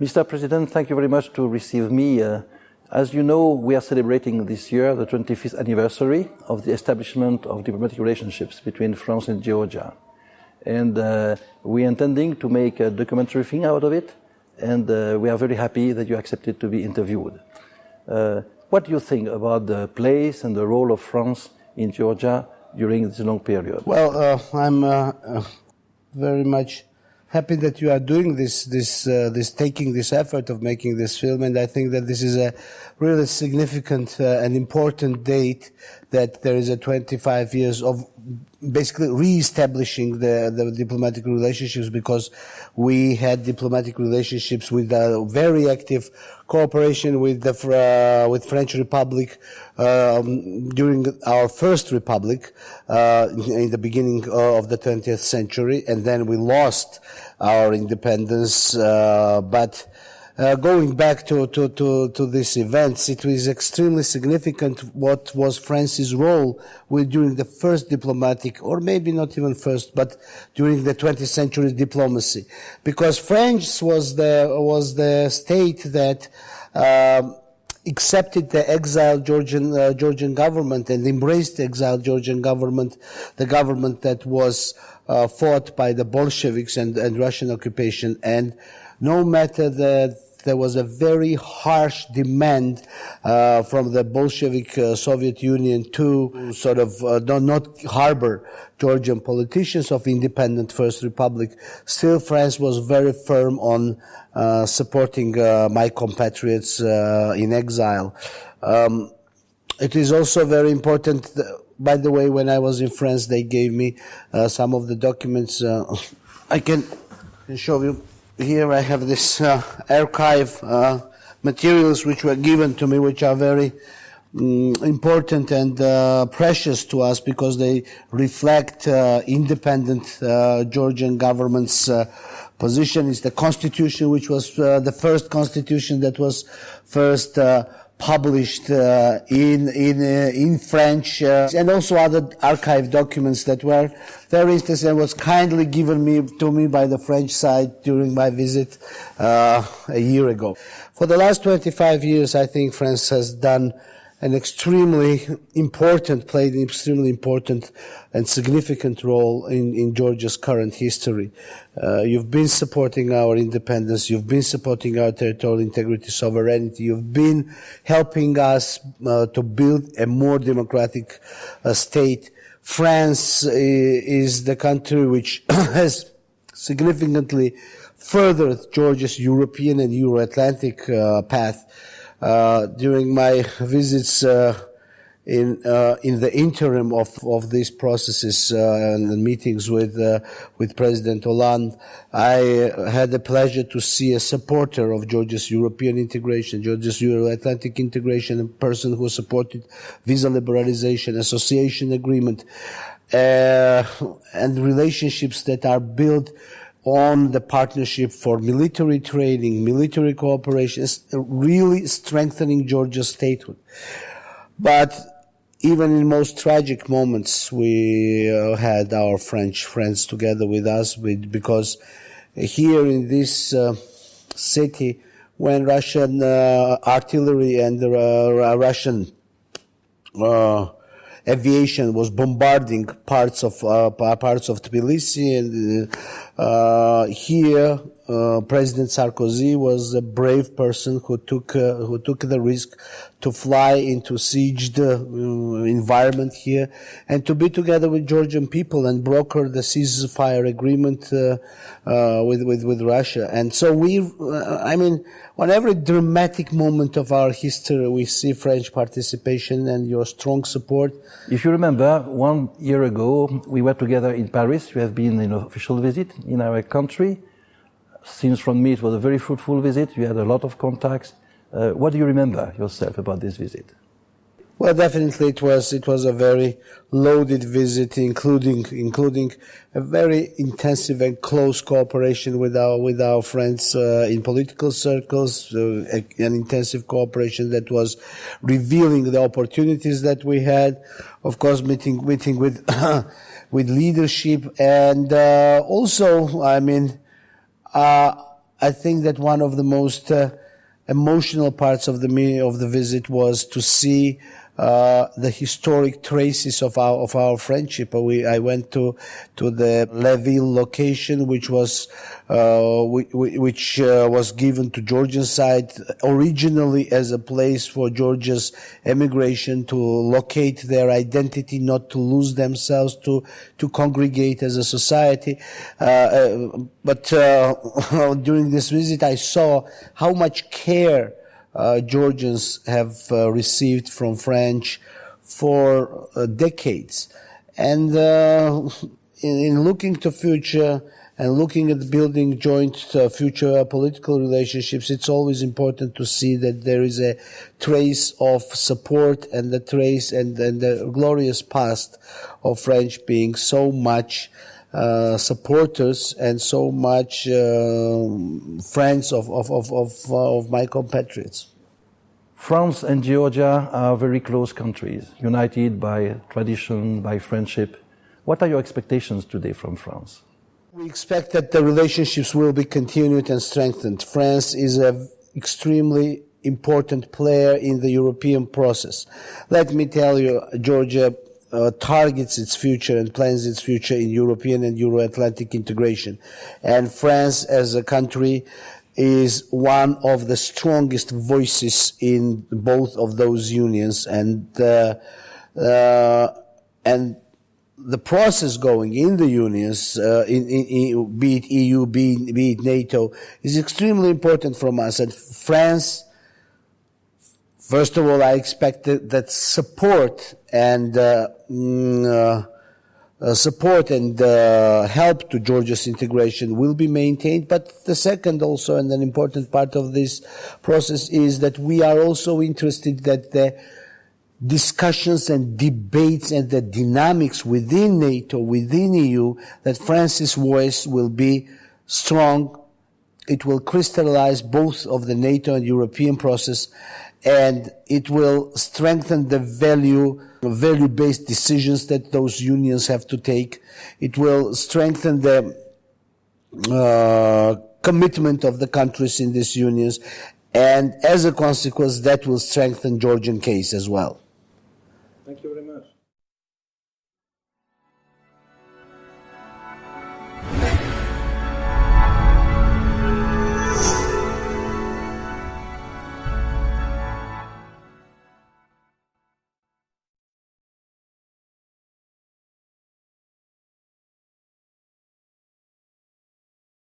Mr. President, thank you very much to receive me. As you know, we are celebrating this year the 25th anniversary of the establishment of diplomatic relationships between France and Georgia. And we are intending to make a documentary thing out of it, and we are very happy that you accepted to be interviewed. What do you think about the place and the role of France in Georgia during this long period? Well, I'm very much happy that you are doing taking this effort of making this film, and I think that this is a really significant and important date, that there is a 25 years of basically re-establishing the diplomatic relationships, because we had diplomatic relationships with very active cooperation with French Republic during our first republic in the beginning of the 20th century, and then we lost our independence. But going back to these events, it was extremely significant what was France's role during the first diplomatic, or maybe not even first, but during the 20th century diplomacy, because France was the state that accepted the exiled Georgian government and embraced the exiled Georgian government, the government that was fought by the Bolsheviks and Russian occupation. And no matter that there was a very harsh demand from the Bolshevik Soviet Union to sort of not harbor Georgian politicians of independent First Republic, still France was very firm on supporting my compatriots in exile. It is also very important, by the way, when I was in France, they gave me some of the documents. I can show you. Here I have this archive materials which were given to me, which are very important and precious to us, because they reflect independent Georgian government's position. It's the constitution, which was the first constitution that was first published in French, and also other archive documents that were very interesting and was kindly given to me by the French side during my visit a year ago. For the last 25 years, I think France has done played an extremely important and significant role in Georgia's current history. You've been supporting our independence, you've been supporting our territorial integrity, sovereignty, you've been helping us to build a more democratic state. France is the country which has significantly furthered Georgia's European and Euro-Atlantic path. During my visits in the interim of these processes and meetings with President Hollande, I had the pleasure to see a supporter of Georgia's European integration, Georgia's Euro-Atlantic integration, a person who supported visa liberalization, association agreement, and relationships that are built on the partnership for military training, military cooperation, really strengthening Georgia's statehood. But even in most tragic moments, we had our French friends together with us, because here in this city, when Russian artillery and Russian aviation was bombarding parts of Tbilisi, and here President Sarkozy was a brave person who took the risk to fly into sieged environment here, and to be together with Georgian people and broker the ceasefire agreement with Russia. And so on every dramatic moment of our history, we see French participation and your strong support. If you remember, 1 year ago, we were together in Paris. You have been in an official visit in our country. Seems from me it was a very fruitful visit. You had a lot of contacts. What do you remember yourself about this visit? Well, definitely it was a very loaded visit, including a very intensive and close cooperation with our friends in political circles, an intensive cooperation that was revealing the opportunities that we had. Of course, meeting with with leadership, and also, I think that one of the most emotional parts of the visit was to see the historic traces of our friendship. I went to the Leville location, which was given to Georgian side originally as a place for Georgia's emigration to locate their identity, not to lose themselves, to congregate as a society. But during this visit, I saw how much care Georgians have received from French for decades. And in looking to future and looking at building joint future political relationships, it's always important to see that there is a trace of support and the trace and the glorious past of French being so much supporters and so much friends of my compatriots. France and Georgia are very close countries, united by tradition, by friendship. What are your expectations today from France? We expect that the relationships will be continued and strengthened. France is an extremely important player in the European process. Let me tell you, Georgia targets its future and plans its future in European and Euro-Atlantic integration. And France as a country is one of the strongest voices in both of those unions. And the process going in the unions, be it EU, be it NATO, is extremely important from us. And France, first of all, I expect that support and help to Georgia's integration will be maintained. But the second also, and an important part of this process, is that we are also interested that the discussions and debates and the dynamics within NATO, within EU, that France's voice will be strong. It will crystallize both of the NATO and European process, and it will strengthen the value-based decisions that those unions have to take. It will strengthen the commitment of the countries in these unions, and as a consequence, that will strengthen Georgian case as well.